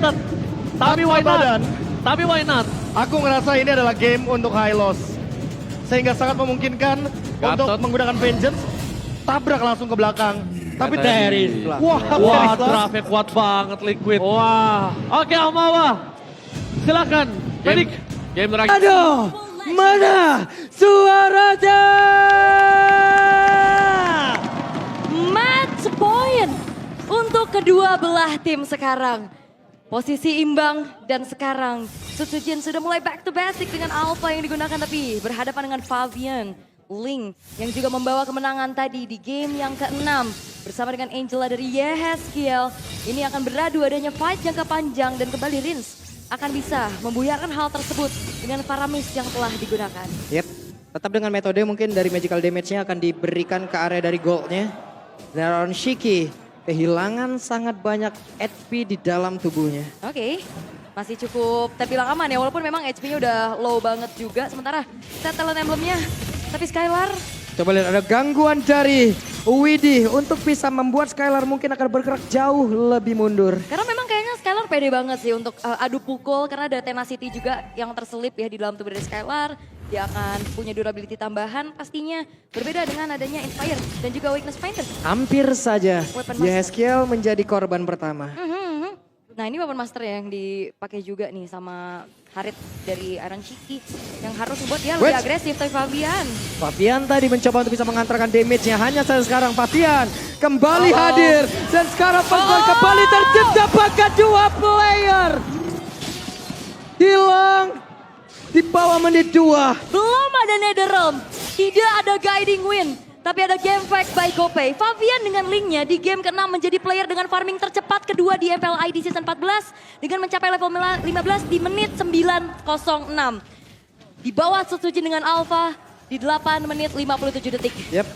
Gatot. Tapi why not? Tapi why not? Aku ngerasa ini adalah game untuk high loss. Sehingga sangat memungkinkan untuk menggunakan vengeance. Tabrak langsung ke belakang. Tapi Teris. Wah, Wah, draftnya kuat banget Liquid. Wah. Oke, Omawa. Silakan. Medik. Game terakhir. Aduh, mana suaranya? Match point untuk kedua belah tim sekarang. Posisi imbang dan sekarang Sutsujin sudah mulai back to basic dengan Alpha yang digunakan tapi berhadapan dengan Fabian. Ling yang juga membawa kemenangan tadi di game yang ke-6 bersama dengan Angela dari Yehezkiel. Ini akan beradu adanya fight jangka panjang dan kembali Rins akan bisa membuyarkan hal tersebut dengan Paramis yang telah digunakan. Yep, tetap dengan metode mungkin dari magical damage-nya akan diberikan ke area dari gold-nya. Dan Shiki kehilangan sangat banyak HP di dalam tubuhnya. Oke, masih cukup terbilang aman ya walaupun memang HP-nya udah low banget juga. Sementara set talent emblemnya, tapi Skylar Coba lihat ada gangguan dari Widih untuk bisa membuat Skylar mungkin akan bergerak jauh lebih mundur. karena memang kayaknya Skylar pede banget sih untuk adu pukul karena ada tenacity juga yang terselip ya di dalam tubuh dari Skylar. Dia akan punya durability tambahan pastinya berbeda dengan adanya Inspire dan juga Weakness Finder. Hampir saja Weapon Master. Yehezkiel menjadi korban pertama. Nah ini Weapon Master yang dipakai juga nih sama Harit dari Iron Shiki yang harus membuat dia lebih agresif tapi Fabian. Fabian tadi mencoba untuk bisa mengantarkan damage-nya. Hanya saja sekarang Fabian kembali hadir. Dan sekarang pasukan kembali tercipta bahkan dua player. Hilang di bawah menit 2. Belum ada Netherrealm, tidak ada Guiding Wind. Tapi ada game fact by Kopei. Fabian dengan linknya di game ke-6 menjadi player dengan farming tercepat kedua di MPLI di season 14. Dengan mencapai level 15 di menit 9.06. Di bawah Sutsujin dengan Alpha di 8 menit 57 detik. Yep.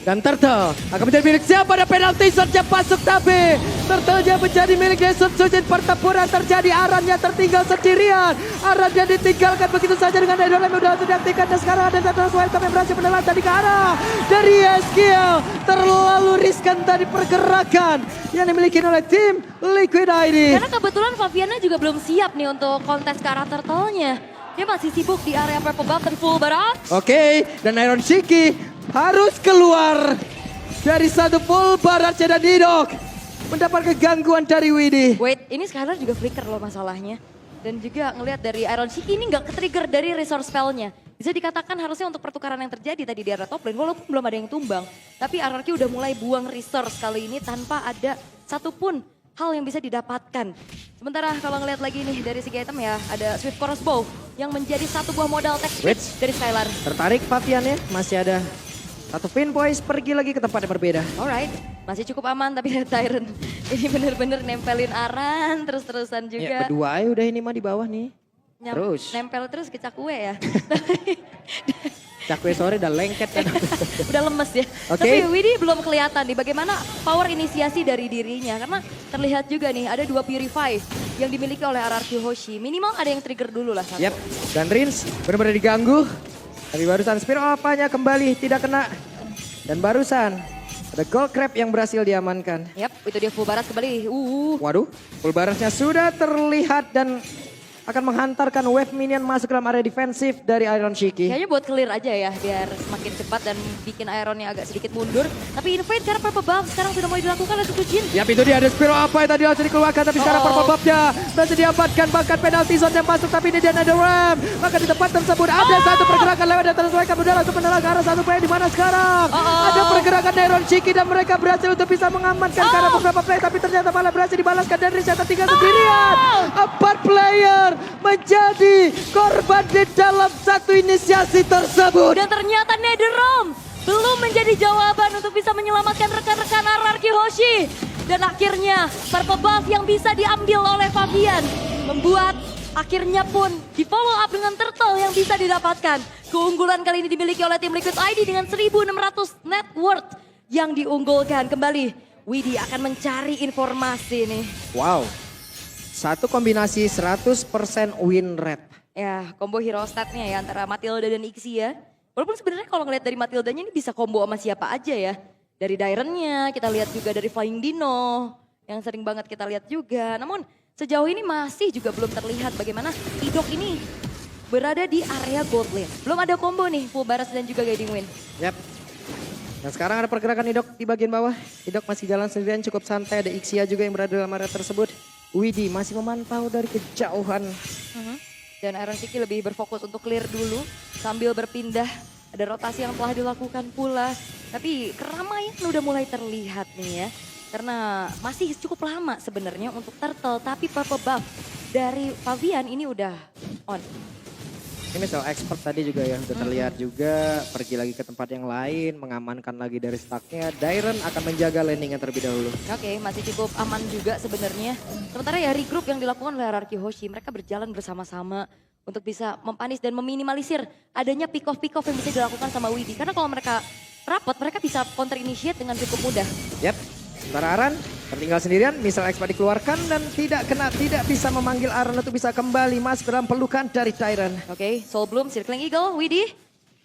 Dan Turtle akan menjadi milik siapa? Ada penalti saja masuk tapi Turtle-nya menjadi milik Desut Sujin. Pertempuran terjadi, Arannya tertinggal sendirian. Arannya ditinggalkan begitu saja dengan Idol yang sudah diaktifkan. Dan sekarang ada Turtle Welcome yang berhasil menelan tadi ke arah dari Yehezkiel. Terlalu riskan tadi pergerakan yang dimiliki oleh tim Liquid ID. Karena kebetulan Fabiannya juga belum siap nih untuk kontes ke arah Turtle-nya. Dia masih sibuk di area purple buff dan full barat. Oke, dan Iron Shiki harus keluar dari satu full barat dan Didok. Mendapat kegangguan dari Widih. Wait, ini Skylar juga flicker loh masalahnya. Dan juga ngelihat dari Iron Shiki ini nggak ke-trigger dari resource spell-nya. Bisa dikatakan harusnya untuk pertukaran yang terjadi tadi di area top lane walaupun belum ada yang tumbang. Tapi RRQ udah mulai buang resource kali ini tanpa ada satupun hal yang bisa didapatkan. Sementara kalau ngelihat lagi nih dari segi item ya ada Swift Crossbow yang menjadi satu buah modal tech switch dari Skylar. Tertarik Fabian ya, masih ada satu pin boys pergi lagi ke tempat yang berbeda. Alright, masih cukup aman tapi Red Tyrant ini bener-bener nempelin Aran terus-terusan juga. Ya, berdua aja udah ini mah di bawah nih. Terus. Nempel terus ke Cakwe ya. Cakwe sore udah lengket kan. Udah lemes ya. Oke. Tapi Widih belum kelihatan nih bagaimana power inisiasi dari dirinya. Karena terlihat juga nih ada 2 Purify yang dimiliki oleh RRQ Hoshi. Minimal ada yang trigger dulu lah. Yap, dan Rins benar-benar diganggu. Tapi barusan Spear apanya kembali tidak kena. Dan barusan ada Gold Crab yang berhasil diamankan. Yap, itu dia full barat kembali. Waduh, full baratnya sudah terlihat dan akan menghantarkan wave minion masuk dalam area defensif dari Iron Shiki. Kayaknya buat clear aja ya biar semakin cepat dan bikin Ironnya agak sedikit mundur. Tapi invade karena purple buff sekarang sudah mulai dilakukan oleh Sutsujin. Yap, itu dia ada Spiro apa yang tadi langsung dikeluarkan tapi sekarang purple buff-nya berhasil diamankan bahkan penalty zone yang masuk tapi ini dia Netherrealm. Maka di tempat tersebut ada satu pergerakan lewat dan terus mereka sudah langsung menelan ke arah satu play di mana sekarang. Ada pergerakan Iron Shiki dan mereka berhasil untuk bisa mengamankan karena beberapa play tapi ternyata malah berhasil dibalaskan dan Rins yang tertinggal sendirian. 4 player menjadi korban di dalam satu inisiasi tersebut. Dan ternyata Netherrealm belum menjadi jawaban untuk bisa menyelamatkan rekan-rekan RRQ Hoshi. Dan akhirnya purple buff yang bisa diambil oleh Fabian membuat akhirnya pun di follow up dengan Turtle yang bisa didapatkan. Keunggulan kali ini dimiliki oleh tim Liquid ID dengan 1.600 net worth yang diunggulkan. Kembali Widih akan mencari informasi nih. Wow. Satu kombinasi 100% win rate. Ya, combo hero statnya ya antara Matilda dan Ixi ya. Walaupun sebenarnya kalau ngeliat dari Matildanya ini bisa combo sama siapa aja ya. Dari Dairennya, kita lihat juga dari Flying Dino yang sering banget kita lihat juga. Namun sejauh ini masih juga belum terlihat bagaimana Idok ini berada di area gold lane. Belum ada combo nih, full Baras dan juga Guiding Wind. Yap. Dan sekarang ada pergerakan Idok di bagian bawah. Idok masih jalan sendirian cukup santai. Ada Ixia juga yang berada dalam area tersebut. Widi masih memantau dari kejauhan. Dan Iron Shiki lebih berfokus untuk clear dulu sambil berpindah. Ada rotasi yang telah dilakukan pula. Tapi keramaian udah mulai terlihat nih ya. Karena masih cukup lama sebenarnya untuk Turtle. Tapi purple buff dari Fabian ini udah on. Ini soal expert tadi juga ya, udah terlihat juga pergi lagi ke tempat yang lain, mengamankan lagi dari stucknya. Dairon akan menjaga landingnya terlebih dahulu. Oke, masih cukup aman juga sebenarnya. Sementara ya regroup yang dilakukan oleh RRQ Hoshi, mereka berjalan bersama-sama untuk bisa mempanis dan meminimalisir adanya pick off yang bisa dilakukan sama Widi. Karena kalau mereka rapat, mereka bisa counter initiate dengan cukup mudah. Yap, sementara Aran tertinggal sendirian, misal expert dikeluarkan dan tidak bisa memanggil Aran untuk bisa kembali masuk dalam pelukan dari Dairon. Oke, Soul Bloom, Circling Eagle, Widi.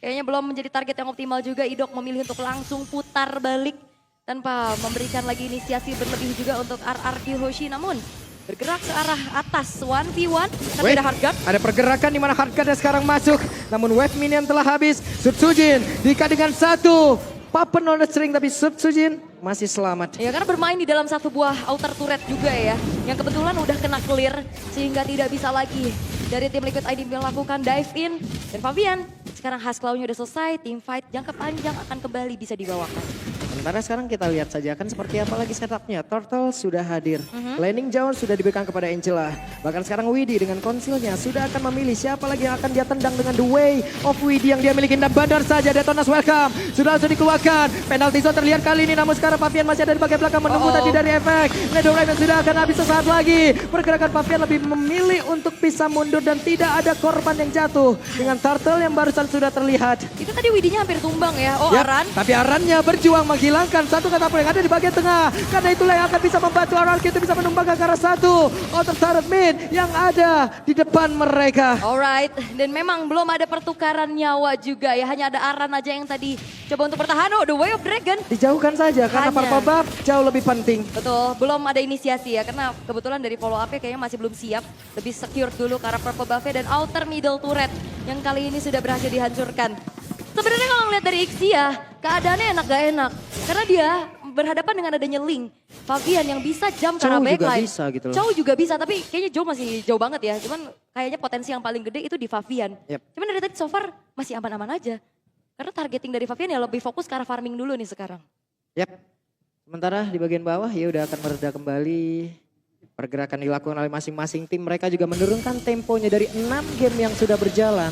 Kayaknya belum menjadi target yang optimal juga. Idok memilih untuk langsung putar balik tanpa memberikan lagi inisiasi berlebih juga untuk RRQ Hoshi. Namun bergerak ke arah atas 1v1, tapi ada Hardguard. Ada pergerakan di mana Hardguard sekarang masuk. Namun wave minion telah habis. Subsujin diikat dengan satu. Puppet on the string tapi Subsujin masih selamat. Ya karena bermain di dalam satu buah outer turret juga ya. Yang kebetulan udah kena clear sehingga tidak bisa lagi dari tim Liquid ID melakukan dive in. Dan Fabian sekarang Hasklaunya udah selesai, team fight jangka panjang akan kembali bisa dibawakan. Sementara sekarang kita lihat saja kan seperti apa lagi setupnya. Turtle sudah hadir. Landing zone sudah diberikan kepada Angela. Bahkan sekarang Widi dengan konsilnya sudah akan memilih siapa lagi yang akan dia tendang dengan the way of Widi yang dia miliki. Dan bandar saja Detonas welcome. Sudah langsung dikeluarkan. Penalti zone terlihat kali ini. Namun sekarang Fabian masih ada di bagian belakang menunggu tadi dari efek. Netherite yang sudah akan habis sesaat lagi. Pergerakan Fabian lebih memilih untuk bisa mundur dan tidak ada korban yang jatuh. Dengan Turtle yang barusan sudah terlihat. Itu tadi Widinya hampir tumbang ya. Oh Yap, Aran. tapi Arannya berjuang menghilangkan satu katapult yang ada di bagian tengah. Karena itulah yang akan bisa membantu RRQ itu bisa menumbangkan ke arah satu outer turret mid yang ada di depan mereka. Alright, dan memang belum ada pertukaran nyawa juga ya. Hanya ada Aran aja yang tadi coba untuk bertahan. Oh, the way of dragon. Dijauhkan saja karena Hanya. purple buff jauh lebih penting. Betul, belum ada inisiasi ya. Karena kebetulan dari follow up-nya kayaknya masih belum siap. Lebih secure dulu ke arah purple buff-nya dan outer middle turret yang kali ini sudah berhasil dihancurkan. Sebenarnya kalau ngeliat dari Ixia, keadaannya enak gak enak. Karena dia berhadapan dengan adanya Link. Fabian yang bisa jump ke arah backline. Bisa gitu loh. Chow juga bisa, tapi kayaknya Joe masih jauh banget ya. Cuman kayaknya potensi yang paling gede itu di Fabian. Yep. Cuman dari tadi so far masih aman-aman aja. Karena targeting dari Fabian ya lebih fokus ke arah farming dulu nih sekarang. Yap. Sementara di bagian bawah ya udah akan mereda kembali. Pergerakan dilakukan oleh masing-masing tim. Mereka juga menurunkan temponya dari 6 game yang sudah berjalan.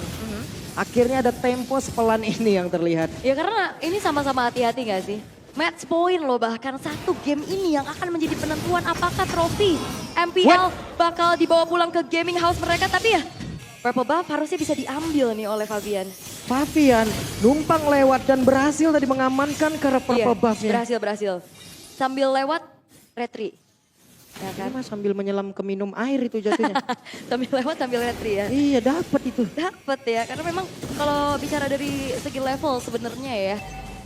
Akhirnya ada tempo sepelan ini yang terlihat. Ya karena ini sama-sama hati-hati gak sih? Match point loh, bahkan satu game ini yang akan menjadi penentuan apakah trofi MPL bakal dibawa pulang ke gaming house mereka. Tapi ya purple buff harusnya bisa diambil nih oleh Fabian. Fabian numpang lewat dan berhasil tadi mengamankan ke arah purple buff-nya. Berhasil. Sambil lewat retri. Ya kan? Ini mah sambil menyelam ke minum air itu jatuhnya. Sambil lewat sambil retri ya. Iya dapat itu. Dapat ya, karena memang kalau bicara dari segi level sebenarnya ya.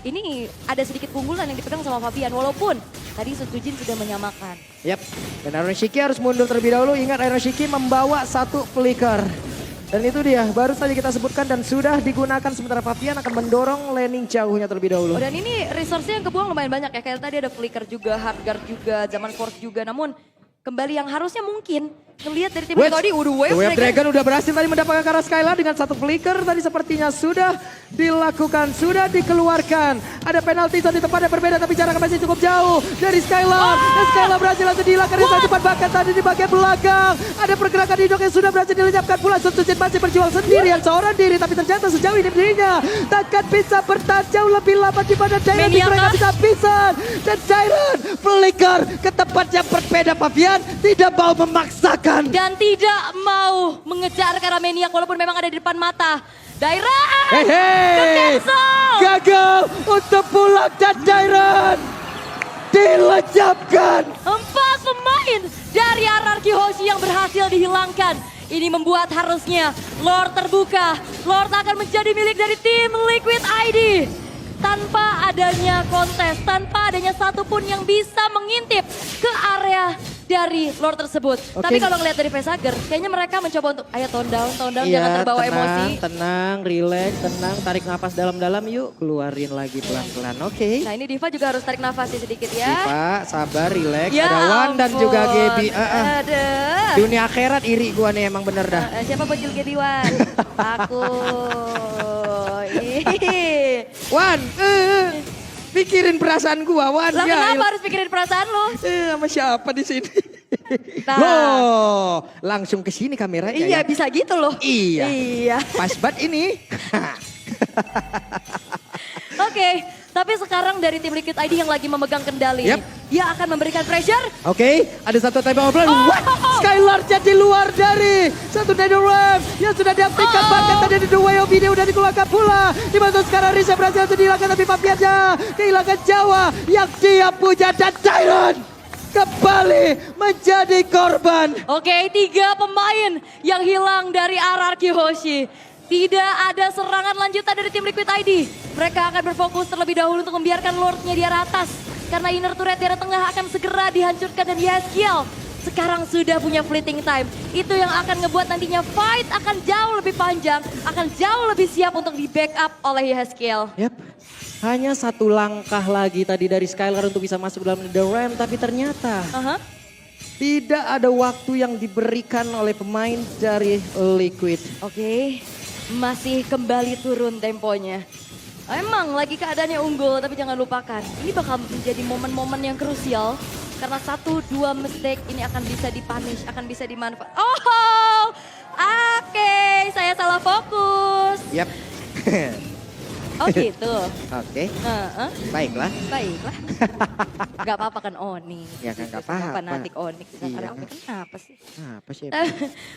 Ini ada sedikit keunggulan yang dipegang sama Fabian, walaupun tadi Sutujin sudah menyamakan. Yap, dan Iron Shiki harus mundur terlebih dahulu. Ingat Iron Shiki membawa satu flicker. Dan itu dia, baru saja kita sebutkan dan sudah digunakan sementara Fabian akan mendorong landing jauhnya terlebih dahulu. Oh, dan ini resource-nya yang kebuang lumayan banyak ya, kayak tadi ada flicker juga, hardguard juga, zaman force juga, namun kembali yang harusnya mungkin ngelihat dari tim tadi Wave Dragon udah berhasil tadi mendapatkan Kara Skylar dengan satu flicker tadi sepertinya sudah dilakukan, sudah dikeluarkan. Ada penalti di tempat yang berbeda tapi jaraknya masih cukup jauh dari Skylar. Dan Skylar berhasil langsung dihilangkan dengan cepat, bahkan tadi di bagian belakang. Ada pergerakan Idok yang sudah berhasil dilenyapkan pula. Subsujin masih berjuang sendirian seorang diri, tapi ternyata sejauh ini dirinya takkan bisa bertahan jauh lebih lama daripada Dairon. Mereka bisa pisah dan Dairon flicker ke tempat yang berbeda. Fabian tidak mau memaksakan dan tidak mau mengejar karena Maniac walaupun memang ada di depan mata. Dairon gagal untuk pulang dan Dairon dilenyapkan. 4 pemain dari RRQ Hoshi yang berhasil dihilangkan. Ini membuat harusnya Lord terbuka. Lord akan menjadi milik dari tim Liquid ID. Tanpa adanya kontes, tanpa adanya satupun yang bisa mengintip ke area dari Lord tersebut. Oke. Tapi kalau ngeliat dari Pesager, kayaknya mereka mencoba untuk ayo tone down, jangan Iya, terbawa tenang, emosi. tenang, relax, tenang, tarik nafas dalam-dalam yuk, keluarin lagi pelan-pelan, oke. Nah ini Diva juga harus tarik nafas sedikit ya. Diva, sabar, relax, Ya ada Wan dan ampun. juga Gaby. Aduh. Dunia akhirat iri gua nih emang bener dah. Siapa bocil Gaby Wan? Aku. Ih. Wan, pikirin perasaan gua, Wan. Lah Ya, kenapa harus pikirin perasaan lo? sama siapa di sini? Nah. Loh, langsung ke sini kameranya Iya ya. bisa gitu loh. Iya. Iya. Pas banget ini. Oke, tapi sekarang dari tim Liquid ID yang lagi memegang kendali. Yep. Dia akan memberikan pressure. Oke, ada satu tembak obrolan. Oh. What? Skylar jadi luar dari satu Netherrealm yang sudah diaktifkan. Bahkan tadi ada The Way of Video udah dikeluarkan pula. Dimana sekarang Risha berhasil untuk dihilangkan, tapi Papiaja kehilangan Jawa yang dia punya, dan Tyrant kembali menjadi korban. Oke, 3 pemain yang hilang dari RRQ Hoshi. Tidak ada serangan lanjutan dari tim Liquid ID. Mereka akan berfokus terlebih dahulu untuk membiarkan Lordnya di arah atas. Karena inner turret di arah tengah akan segera dihancurkan dan Yeskiel sekarang sudah punya fleeting time. Itu yang akan ngebuat nantinya fight akan jauh lebih panjang. Akan jauh lebih siap untuk di backup oleh Yeskiel. Yap. Hanya satu langkah lagi tadi dari Skylar untuk bisa masuk dalam Netherrealm, tapi ternyata tidak ada waktu yang diberikan oleh pemain dari Liquid. Oke, masih kembali turun temponya. Emang lagi keadaannya unggul, tapi jangan lupakan. Ini bakal menjadi momen-momen yang krusial. Karena 1-2 mistake ini akan bisa dipunish, akan bisa dimanfaatkan. Oh, oke, saya salah fokus. Yap. Oh gitu. Oke, Heeh. baiklah. Baiklah. Gak apa-apa kan Onyx. Ya kan, gak apa-apa. Fanatik Onyx. Iya. Kenapa sih? Apa sih?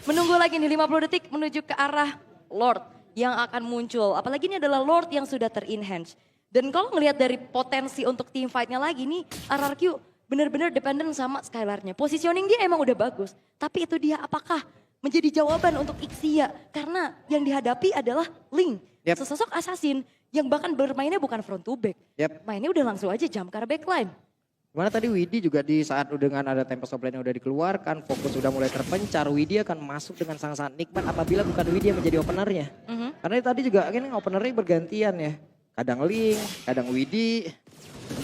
Menunggu lagi nih 50 detik menuju ke arah Lord yang akan muncul. Apalagi ini adalah Lord yang sudah ter-enhance. Dan kalau ngelihat dari potensi untuk team fight-nya lagi nih, RRQ benar-benar dependen sama Skylar-nya. Positioning dia emang udah bagus. Tapi itu dia apakah menjadi jawaban untuk Ixia? Karena yang dihadapi adalah Link. Yep. Sesosok assassin yang bahkan bermainnya bukan front to back. Yep. Mainnya udah langsung aja jump ke arah backline. Mana tadi Widi juga di saat dengan ada Tempest of Lane yang udah dikeluarkan, fokus udah mulai terpencar, Widi akan masuk dengan sangat-sangat nikmat apabila bukan Widi yang menjadi openernya. Karena tadi juga ini openernya bergantian ya. Kadang Link, kadang Widi.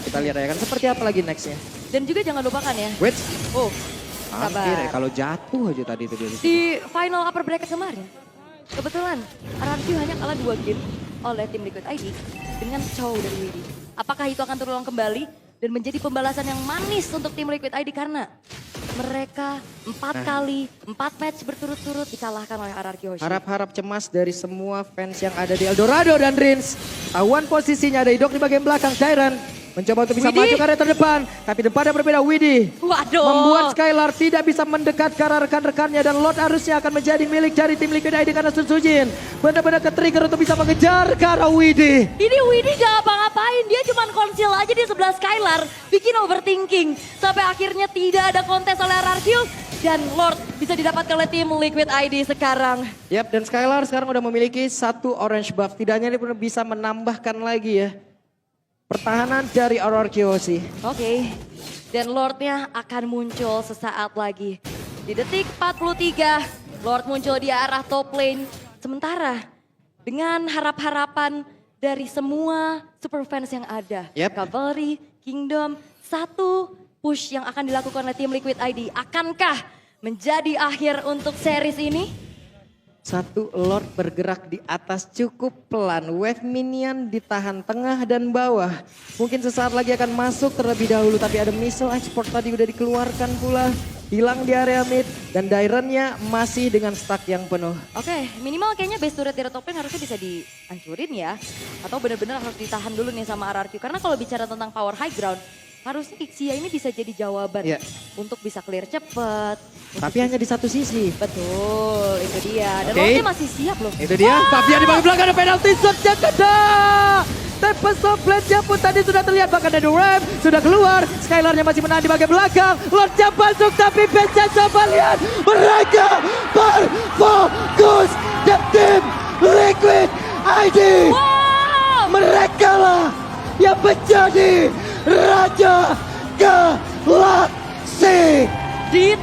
Kita lihat ya kan seperti apa lagi nextnya. Dan juga jangan lupakan ya. Wait, Oh, hampir ya, sabar. kalau jatuh aja tadi itu dia. Di final upper bracket kemarin, kebetulan RRQ hanya kalah 2 game oleh tim Liquid ID dengan Chow dari Widi. Apakah itu akan terulang kembali dan menjadi pembalasan yang manis untuk tim Liquid ID karena mereka 4 kali, 4 match berturut-turut dikalahkan oleh RRQ Hoshi. Harap-harap cemas dari semua fans yang ada di Eldorado dan Rins. Tahuan posisinya ada Idok di bagian belakang, Tyrant mencoba untuk bisa Widi. maju ke area terdepan. Tapi depannya berbeda, Widi. Waduh. Membuat Skylar tidak bisa mendekat ke arah rekan-rekannya. Dan Lord harusnya akan menjadi milik dari tim Liquid ID karena Sun Sujin benar-benar ke-trigger untuk bisa mengejar ke arah Widi. Ini Widi gak apa-ngapain, dia cuma konsil aja di sebelah Skylar, bikin overthinking. Sampai akhirnya tidak ada kontes oleh RRQ dan Lord bisa didapatkan oleh tim Liquid ID sekarang. Yap, dan Skylar sekarang udah memiliki 1 orange buff. Tidak hanya dia pun bisa menambahkan lagi ya pertahanan dari RRQ Hoshi. Oke, dan Lordnya akan muncul sesaat lagi. Di detik 43, Lord muncul di arah top lane. Sementara dengan harap-harapan dari semua super fans yang ada. Yep. Cavalry, Kingdom, 1 push yang akan dilakukan oleh tim Liquid ID. Akankah menjadi akhir untuk series ini? 1 Lord bergerak di atas cukup pelan. Wave minion ditahan tengah dan bawah. Mungkin sesaat lagi akan masuk terlebih dahulu. Tapi ada missile export tadi udah dikeluarkan pula. Hilang di area mid. Dan Dairennya masih dengan stack yang penuh. Oke, minimal kayaknya base turret di top lane harusnya bisa dihancurin ya. Atau benar-benar harus ditahan dulu nih sama RRQ. Karena kalau bicara tentang power high ground, harusnya Ixia ini bisa jadi jawaban Iya. untuk bisa clear cepet. Tapi hanya di satu sisi. Betul, itu dia. Dan Oke. Lordnya masih siap loh. Itu dia. Fabian di bagian belakang ada penalti shot yang kena. Tempest of Blade pun tadi sudah terlihat, bahkan ada Ram sudah keluar. Skylarnya masih menahan di bagian belakang. Lordnya masuk tapi Benja coba lihat. Mereka berfokus the tim Liquid ID. Wow! Mereka lah yang menjadi Raja Galaksi. di